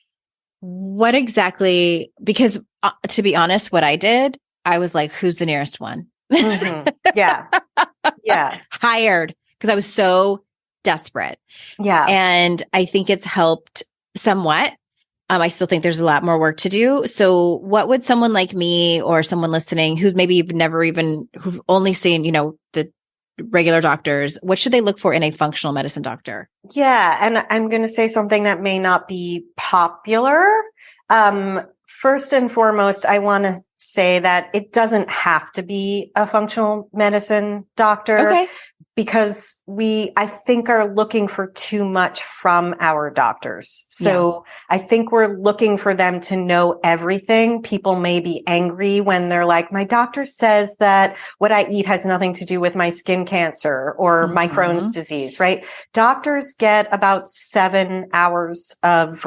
What exactly, because to be honest, what I did, I was like, who's the nearest one?
Mm-hmm. Yeah. Yeah.
Hired because I was so desperate.
Yeah.
And I think it's helped somewhat. I still think there's a lot more work to do. So what would someone like me or someone listening who's maybe who've only seen, the regular doctors, what should they look for in a functional medicine doctor?
Yeah. And I'm going to say something that may not be popular. First and foremost, I want to say that it doesn't have to be a functional medicine doctor.
Okay.
Because I think, are looking for too much from our doctors. So I think we're looking for them to know everything. People may be angry when they're like, my doctor says that what I eat has nothing to do with my skin cancer or my Crohn's disease, right? Doctors get about 7 to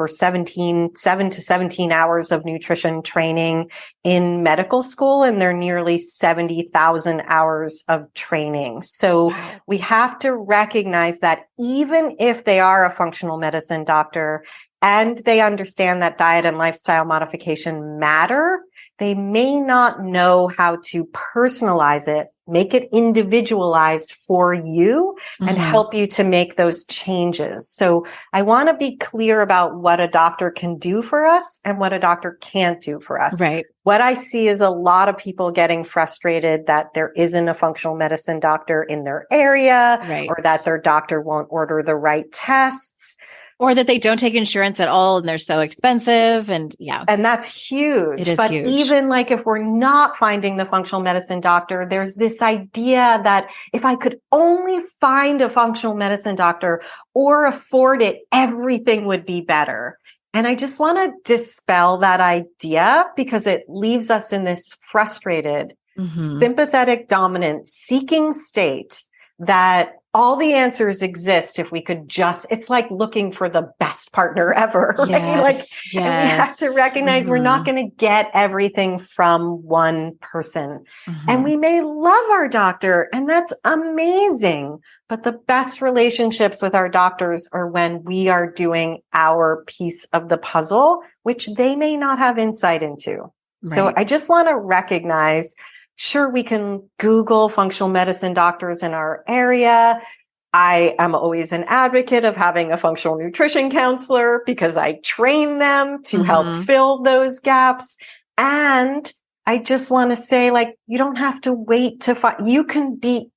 17 hours of nutrition training in medical school, and they're nearly 70,000 hours of training. So we have to recognize that even if they are a functional medicine doctor and they understand that diet and lifestyle modification matter, they may not know how to personalize it, make it individualized for you, and help you to make those changes. So I want to be clear about what a doctor can do for us and what a doctor can't do for us.
Right.
What I see is a lot of people getting frustrated that there isn't a functional medicine doctor in their area,
right,
or that their doctor won't order the right tests.
Or that they don't take insurance at all and they're so expensive. And
that's huge.
It is
but
huge.
Even like if we're not finding the functional medicine doctor, there's this idea that if I could only find a functional medicine doctor or afford it, everything would be better. And I just want to dispel that idea because it leaves us in this frustrated, sympathetic, dominant, seeking state that all the answers exist if we could just, it's like looking for the best partner ever, right?
Yes,
And we have to recognize we're not going to get everything from one person. And we may love our doctor, and that's amazing. But the best relationships with our doctors are when we are doing our piece of the puzzle, which they may not have insight into. Right. So I just want to recognize, sure, we can Google functional medicine doctors in our area. I am always an advocate of having a functional nutrition counselor because I train them to help fill those gaps. And I just want to say, like, you don't have to wait to find, you can be,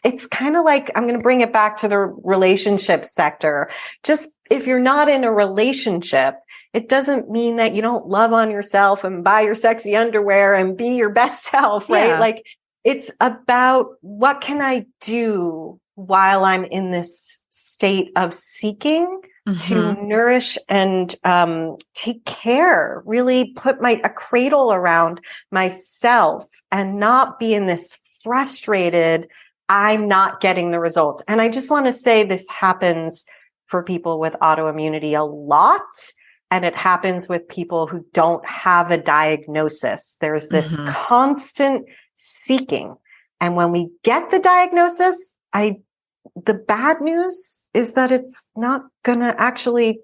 it's kind of like, I'm going to bring it back to the relationship sector. Just if you're not in a relationship, it doesn't mean that you don't love on yourself and buy your sexy underwear and be your best self, right? Yeah. Like, it's about what can I do while I'm in this state of seeking to nourish and take care, really put a cradle around myself and not be in this frustrated, I'm not getting the results. And I just want to say this happens for people with autoimmunity a lot. And it happens with people who don't have a diagnosis. There's this constant seeking. And when we get the diagnosis, the bad news is that it's not going to actually,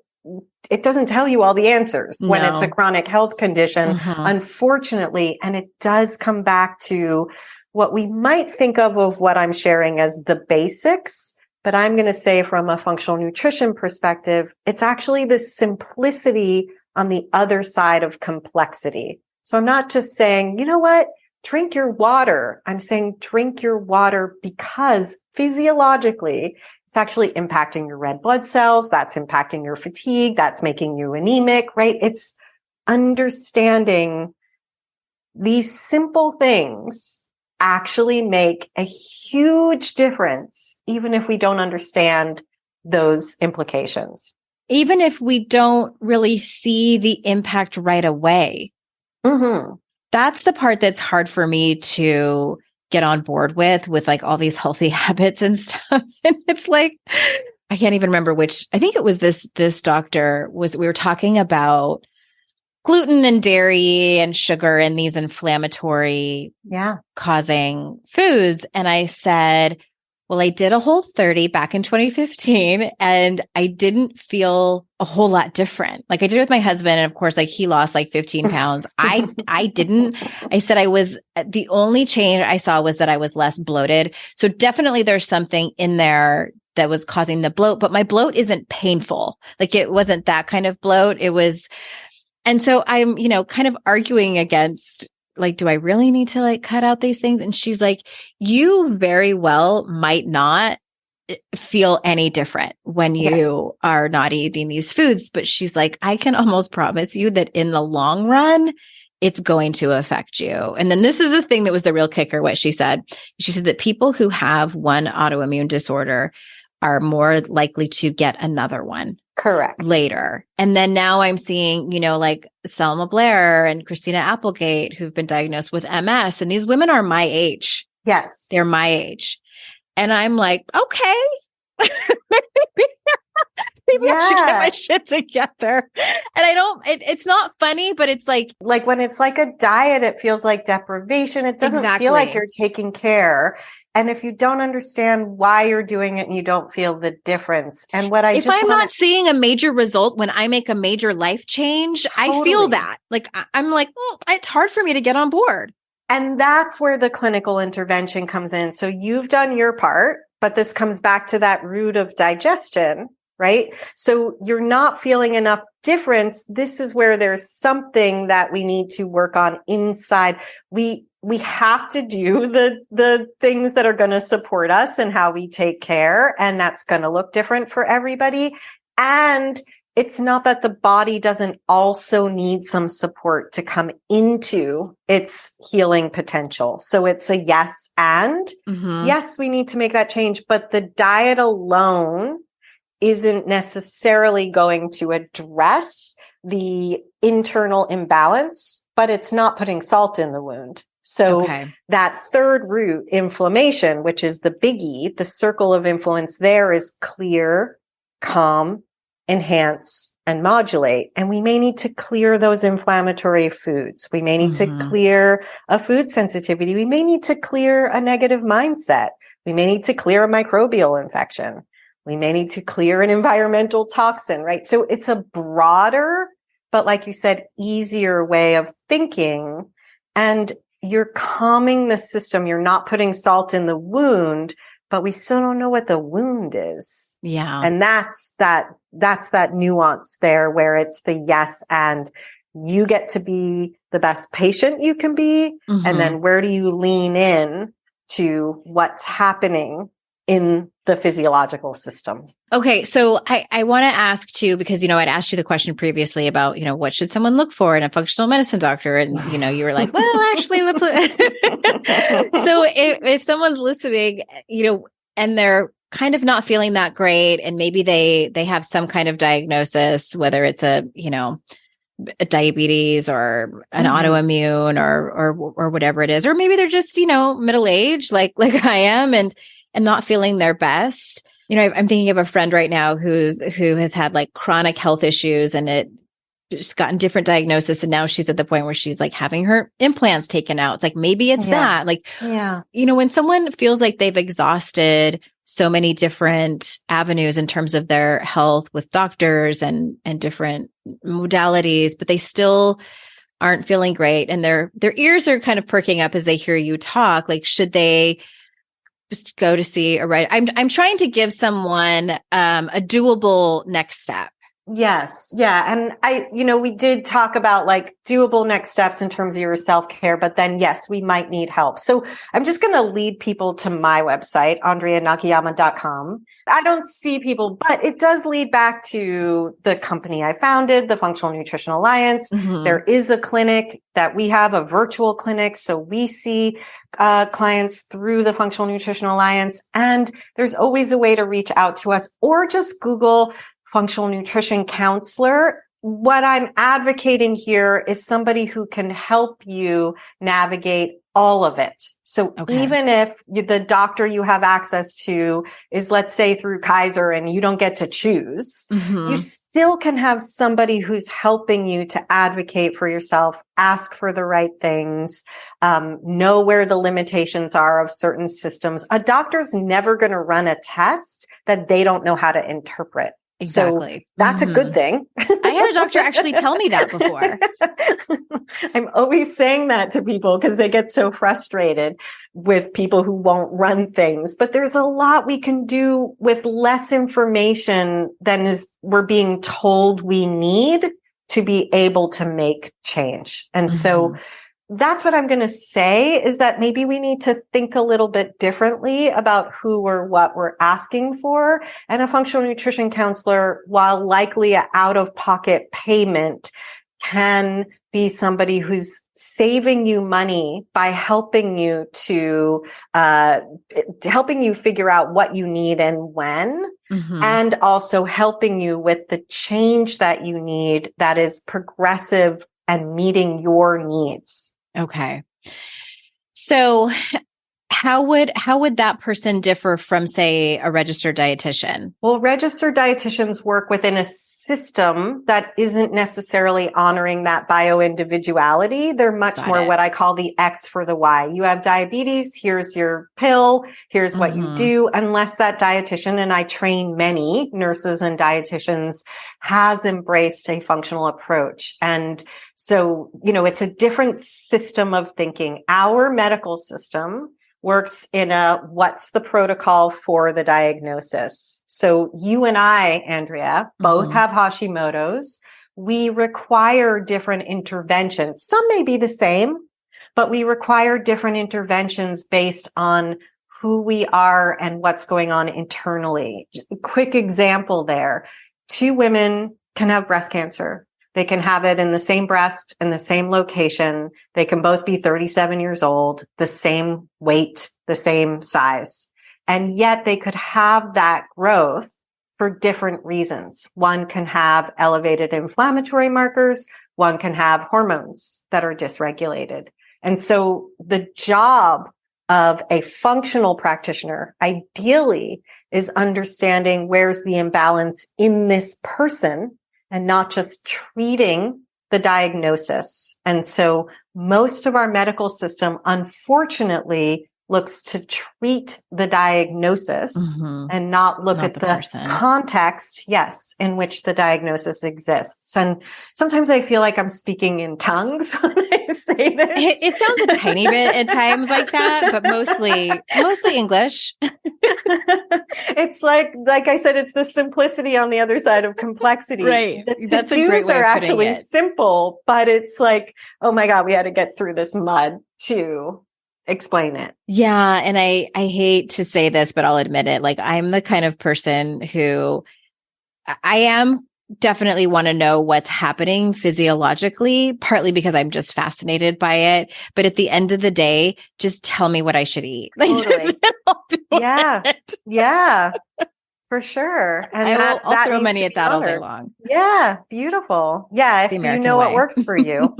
it doesn't tell you all the answers when it's a chronic health condition, unfortunately. And it does come back to what we might think of what I'm sharing as the basics. But I'm going to say from a functional nutrition perspective, it's actually the simplicity on the other side of complexity. So I'm not just saying, you know what, drink your water. I'm saying drink your water because physiologically, it's actually impacting your red blood cells. That's impacting your fatigue. That's making you anemic, right? It's understanding these simple things actually make a huge difference, even if we don't understand those implications.
Even if we don't really see the impact right away. That's the part that's hard for me to get on board with like all these healthy habits and stuff. And it's like, I can't even remember which, I think it was this doctor we were talking about gluten and dairy and sugar and these inflammatory causing foods. And I said, well, I did a Whole30 back in 2015 and I didn't feel a whole lot different. Like I did with my husband. And of course, like he lost like 15 pounds. I didn't. I said the only change I saw was that I was less bloated. So definitely there's something in there that was causing the bloat, but my bloat isn't painful. Like it wasn't that kind of bloat. It was. And so I'm, kind of arguing against, like, do I really need to like cut out these things? And she's like, you very well might not feel any different when you are not eating these foods. But she's like, I can almost promise you that in the long run, it's going to affect you. And then this is the thing that was the real kicker, what she said. She said that people who have one autoimmune disorder are more likely to get another one.
Correct.
Later. And then now I'm seeing, like Selma Blair and Christina Applegate, who've been diagnosed with MS. And these women are my age.
Yes.
They're my age. And I'm like, okay. Maybe I should get my shit together. And it's not funny, but it's like
when it's like a diet, it feels like deprivation. It doesn't feel like you're taking care. And if you don't understand why you're doing it and you don't feel the difference. And if I'm
not seeing a major result when I make a major life change, I feel that. Like, I'm like, it's hard for me to get on board.
And that's where the clinical intervention comes in. So you've done your part, but this comes back to that root of digestion, right? So you're not feeling enough difference. This is where there's something that we need to work on inside. We have to do the things that are going to support us and how we take care. And that's going to look different for everybody. And it's not that the body doesn't also need some support to come into its healing potential. So it's a yes. And yes, we need to make that change, but the diet alone isn't necessarily going to address the internal imbalance, but it's not putting salt in the wound. So
Okay.
that third root, inflammation, which is the biggie, the circle of influence there is clear, calm, enhance, and modulate. And we may need to clear those inflammatory foods. We may need to clear a food sensitivity. We may need to clear a negative mindset. We may need to clear a microbial infection. We may need to clear an environmental toxin, right? So it's a broader, but like you said, easier way of thinking. And you're calming the system. You're not putting salt in the wound, but we still don't know what the wound is.
Yeah.
And that's that nuance there where it's the yes, and you get to be the best patient you can be. And then where do you lean in to what's happening in the physiological system?
Okay. So I want to ask too, because, I'd asked you the question previously about, what should someone look for in a functional medicine doctor? And, you were like, well, actually, let's look. So if someone's listening, and they're kind of not feeling that great, and maybe they have some kind of diagnosis, whether it's a diabetes or an autoimmune or whatever it is, or maybe they're just, middle-aged, like I am, and not feeling their best. I'm thinking of a friend right now who has had like chronic health issues, and it just gotten different diagnosis. And now she's at the point where she's like having her implants taken out. It's like, maybe it's that, like, when someone feels like they've exhausted so many different avenues in terms of their health with doctors and different modalities, but they still aren't feeling great, and their ears are kind of perking up as they hear you talk, like, should they just go to see a right? I'm trying to give someone a doable next step.
Yes. Yeah. And we did talk about like doable next steps in terms of your self-care, but then yes, we might need help. So I'm just going to lead people to my website, andreanakayama.com. I don't see people, but it does lead back to the company I founded, the Functional Nutrition Alliance. There is a clinic that we have, a virtual clinic. So we see clients through the Functional Nutrition Alliance, and there's always a way to reach out to us, or just Google functional nutrition counselor. What I'm advocating here is somebody who can help you navigate all of it. So even if the doctor you have access to is, let's say, through Kaiser and you don't get to choose, you still can have somebody who's helping you to advocate for yourself, ask for the right things, know where the limitations are of certain systems. A doctor's never going to run a test that they don't know how to interpret.
Exactly.
So that's a good thing.
I had a doctor actually tell me that before.
I'm always saying that to people because they get so frustrated with people who won't run things. But there's a lot we can do with less information than we're being told we need to be able to make change. And so that's what I'm going to say, is that maybe we need to think a little bit differently about who or what we're asking for. And a functional nutrition counselor, while likely an out-of-pocket payment, can be somebody who's saving you money by helping you figure out what you need and when, and also helping you with the change that you need that is progressive and meeting your needs.
Okay. So how would that person differ from, say, a registered dietitian?
Well, registered dietitians work within a system that isn't necessarily honoring that bio-individuality. They're much more what I call the X for the Y. You have diabetes, here's your pill, here's what you do, unless that dietitian, and I train many nurses and dietitians, has embraced a functional approach. And so, it's a different system of thinking. Our medical system works in what's the protocol for the diagnosis. So you and I, Andrea, both have Hashimoto's. We require different interventions. Some may be the same, but we require different interventions based on who we are and what's going on internally. Quick example there. 2 women can have breast cancer. They can have it in the same breast, in the same location. They can both be 37 years old, the same weight, the same size. And yet they could have that growth for different reasons. One can have elevated inflammatory markers. One can have hormones that are dysregulated. And so the job of a functional practitioner, ideally, is understanding where's the imbalance in this person and not just treating the diagnosis. And so most of our medical system, unfortunately, looks to treat the diagnosis and not look at the context, yes, in which the diagnosis exists. And sometimes I feel like I'm speaking in tongues when I say this.
It sounds a tiny bit at times like that, but mostly English.
It's like I said, it's the simplicity on the other side of complexity.
Right.
The
That's a great way
are
of
actually
it.
simple, but it's like, oh my God, we had to get through this mud to explain it.
Yeah. And I hate to say this, but I'll admit it. Like, I'm the kind of person who I am definitely want to know what's happening physiologically, partly because I'm just fascinated by it. But at the end of the day, just tell me what I should eat. Like,
totally.
I'll do
Yeah.
it.
Yeah. For sure. And
I'll throw money at that all day long.
Yeah. Beautiful. Yeah. If you know what works for you.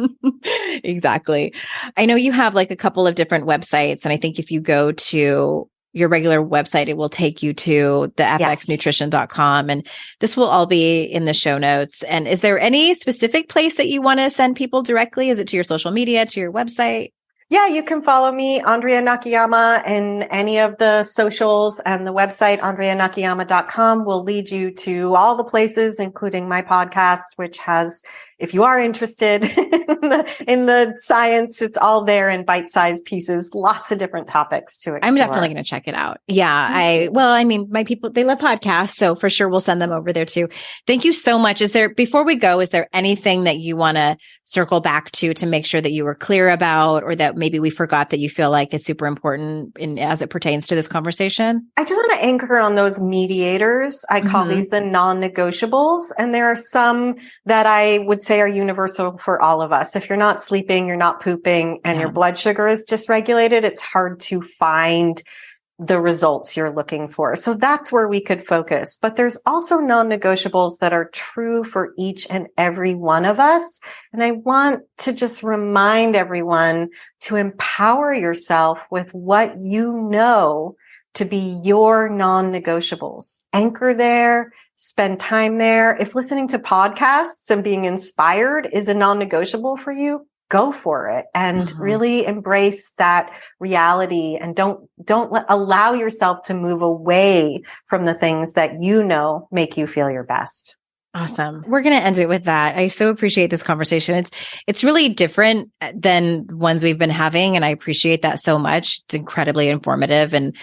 Exactly. I know you have like a couple of different websites. And I think if you go to your regular website, it will take you to the fxnutrition.com. And this will all be in the show notes. And is there any specific place that you want to send people directly? Is it to your social media, to your website?
Yeah, you can follow me, Andrea Nakayama, in any of the socials, and the website, andreanakayama.com, will lead you to all the places, including my podcast, which has, if you are interested in the science, it's all there in bite-sized pieces, lots of different topics to explore.
I'm definitely going to check it out. Yeah. My people, they love podcasts, so for sure we'll send them over there too. Thank you so much. Before we go, is there anything that you want to circle back to make sure that you were clear about, or that maybe we forgot that you feel like is super important as it pertains to this conversation?
I just want to anchor on those mediators. I call these the non-negotiables. And there are some that I would say are universal for all of us. If you're not sleeping, you're not pooping, and your blood sugar is dysregulated, it's hard to find the results you're looking for. So that's where we could focus. But there's also non-negotiables that are true for each and every one of us. And I want to just remind everyone to empower yourself with what you know to be your non-negotiables. Anchor there, spend time there. If listening to podcasts and being inspired is a non-negotiable for you, go for it and really embrace that reality, and don't allow yourself to move away from the things that you know make you feel your best.
Awesome. We're going to end it with that. I so appreciate this conversation. It's really different than ones we've been having, and I appreciate that so much. It's incredibly informative, and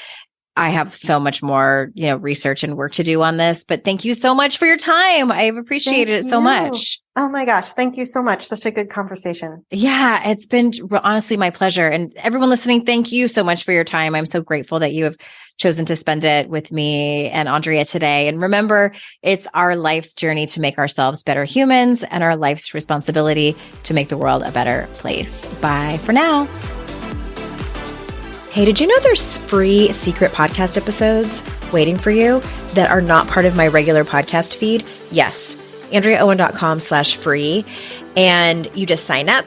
I have so much more, research and work to do on this, but thank you so much for your time. I've appreciated it so much.
Oh my gosh. Thank you so much. Such a good conversation.
Yeah, it's been honestly my pleasure. And everyone listening, thank you so much for your time. I'm so grateful that you have chosen to spend it with me and Andrea today. And remember, it's our life's journey to make ourselves better humans, and our life's responsibility to make the world a better place. Bye for now. Hey, did you know there's free secret podcast episodes waiting for you that are not part of my regular podcast feed? Yes, AndreaOwen.com/free. And you just sign up.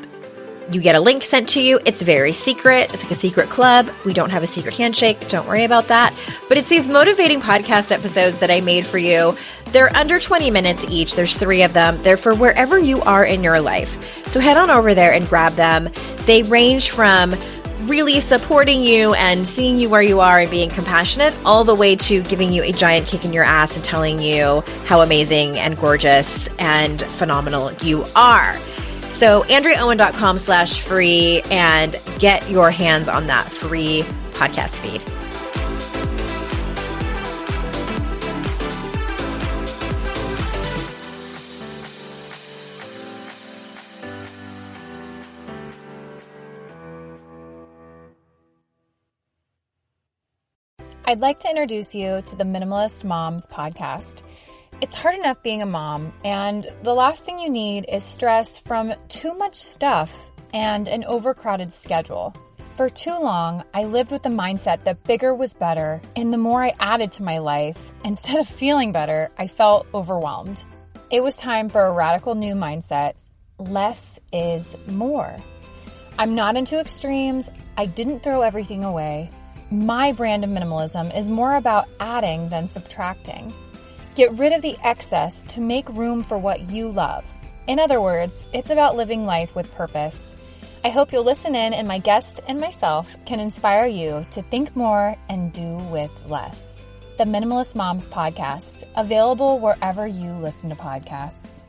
You get a link sent to you. It's very secret. It's like a secret club. We don't have a secret handshake. Don't worry about that. But it's these motivating podcast episodes that I made for you. They're under 20 minutes each. There's 3 of them. They're for wherever you are in your life. So head on over there and grab them. They range from really supporting you and seeing you where you are and being compassionate, all the way to giving you a giant kick in your ass and telling you how amazing and gorgeous and phenomenal you are. So AndreaOwen.com/free, and get your hands on that free podcast feed.
I'd like to introduce you to the Minimalist Moms podcast. It's hard enough being a mom, and the last thing you need is stress from too much stuff and an overcrowded schedule. For too long, I lived with the mindset that bigger was better, and the more I added to my life, instead of feeling better, I felt overwhelmed. It was time for a radical new mindset. Less is more. I'm not into extremes. I didn't throw everything away. My brand of minimalism is more about adding than subtracting. Get rid of the excess to make room for what you love. In other words, it's about living life with purpose. I hope you'll listen in and my guest and myself can inspire you to think more and do with less. The Minimalist Moms Podcast, available wherever you listen to podcasts.